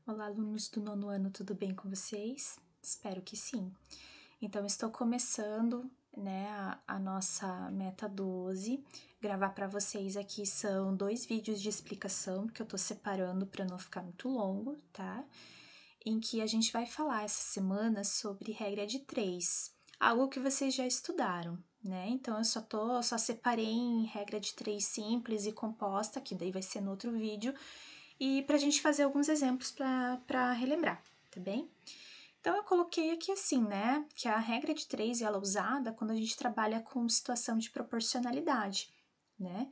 Olá, alunos do 9º ano, tudo bem com vocês? Espero que sim. Então, estou começando, a nossa meta 12. Gravar para vocês aqui são 2 vídeos de explicação, que eu tô separando para não ficar muito longo, tá? Em que a gente vai falar essa semana sobre regra de 3, algo que vocês já estudaram, né? Então, eu só separei em regra de 3 simples e composta, que daí vai ser no outro vídeo, e para a gente fazer alguns exemplos para relembrar, tá bem? Então, eu coloquei aqui assim, né, que a regra de 3 ela é usada quando a gente trabalha com situação de proporcionalidade, né?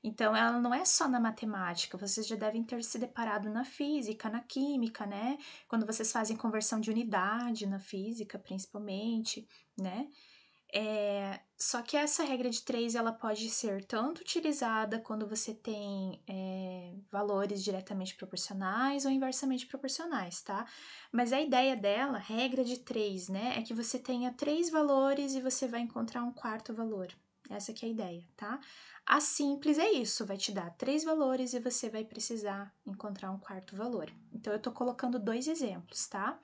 Então, ela não é só na matemática, vocês já devem ter se deparado na física, na química, né? Quando vocês fazem conversão de unidade na física, principalmente, né? Só que essa regra de 3 ela pode ser tanto utilizada quando você tem valores diretamente proporcionais ou inversamente proporcionais, tá? Mas a ideia dela, regra de 3, né, é que você tenha 3 valores e você vai encontrar um quarto valor. Essa que é a ideia, tá? A simples é isso, vai te dar 3 valores e você vai precisar encontrar um quarto valor. Então, eu tô colocando 2 exemplos, tá?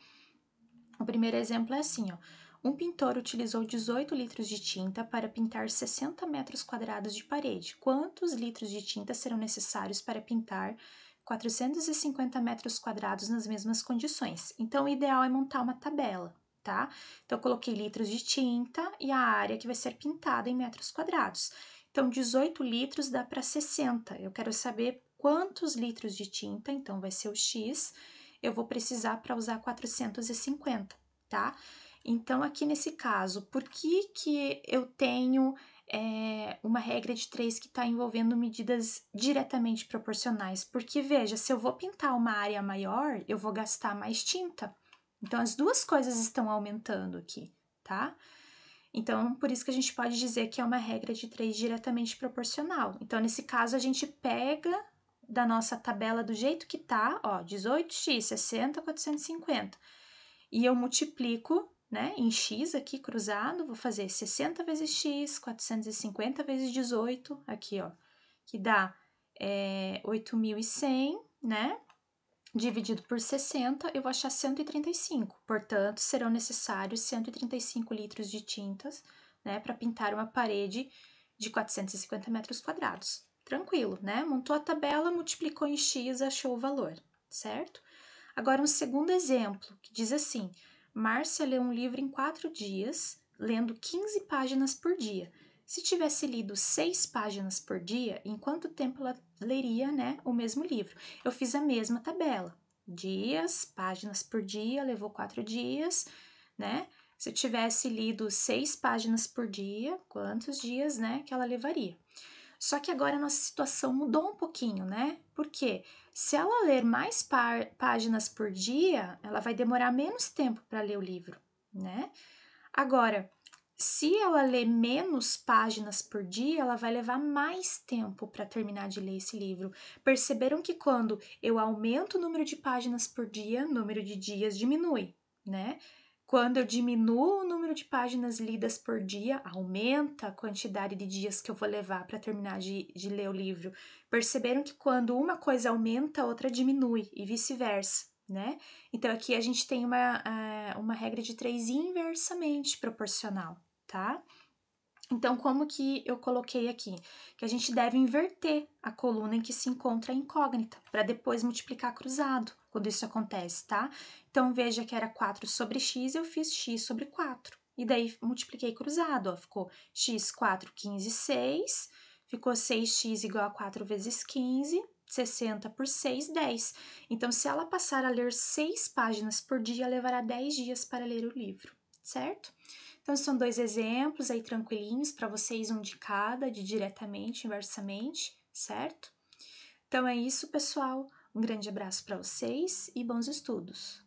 O primeiro exemplo é assim, ó. Um pintor utilizou 18 litros de tinta para pintar 60 metros quadrados de parede. Quantos litros de tinta serão necessários para pintar 450 metros quadrados nas mesmas condições? Então, o ideal é montar uma tabela, tá? Então, eu coloquei litros de tinta e a área que vai ser pintada em metros quadrados. Então, 18 litros dá para 60. Eu quero saber quantos litros de tinta, então vai ser o X, eu vou precisar para usar 450, tá? Então, aqui nesse caso, por que eu tenho uma regra de 3 que está envolvendo medidas diretamente proporcionais? Porque, veja, se eu vou pintar uma área maior, eu vou gastar mais tinta. Então, as duas coisas estão aumentando aqui, tá? Então, por isso que a gente pode dizer que é uma regra de 3 diretamente proporcional. Então, nesse caso, a gente pega da nossa tabela do jeito que tá, ó, 18x, 60, 450. E eu multiplico, né, em x aqui cruzado, vou fazer 60 vezes x, 450 vezes 18, aqui, ó, que dá 8.100, né, dividido por 60, eu vou achar 135. Portanto, serão necessários 135 litros de tintas, né, para pintar uma parede de 450 metros quadrados. Tranquilo, né? Montou a tabela, multiplicou em x, achou o valor, certo? Agora, um segundo exemplo, que diz assim: Márcia lê um livro em 4 dias, lendo 15 páginas por dia. Se tivesse lido 6 páginas por dia, em quanto tempo ela leria, né, o mesmo livro? Eu fiz a mesma tabela. Dias, páginas por dia, levou 4 dias, né? Se eu tivesse lido 6 páginas por dia, quantos dias, né, que ela levaria? Só que agora a nossa situação mudou um pouquinho, né? Porque se ela ler mais páginas por dia, ela vai demorar menos tempo para ler o livro, né? Agora, se ela ler menos páginas por dia, ela vai levar mais tempo para terminar de ler esse livro. Perceberam que quando eu aumento o número de páginas por dia, o número de dias diminui, né? Quando eu diminuo o número de páginas lidas por dia, aumenta a quantidade de dias que eu vou levar para terminar de ler o livro. Perceberam que quando uma coisa aumenta, a outra diminui e vice-versa, né? Então, aqui a gente tem uma regra de 3 inversamente proporcional, tá? Então, como que eu coloquei aqui? Que a gente deve inverter a coluna em que se encontra a incógnita, para depois multiplicar cruzado, quando isso acontece, tá? Então, veja que era 4 sobre x, eu fiz x sobre 4. E daí, multipliquei cruzado, ó, ficou x, 4, 15, 6. Ficou 6x igual a 4 vezes 15, 60 por 6, 10. Então, se ela passar a ler 6 páginas por dia, levará 10 dias para ler o livro, certo? Então, são 2 exemplos aí tranquilinhos para vocês, um de cada, de diretamente, inversamente, certo? Então, é isso, pessoal. Um grande abraço para vocês e bons estudos!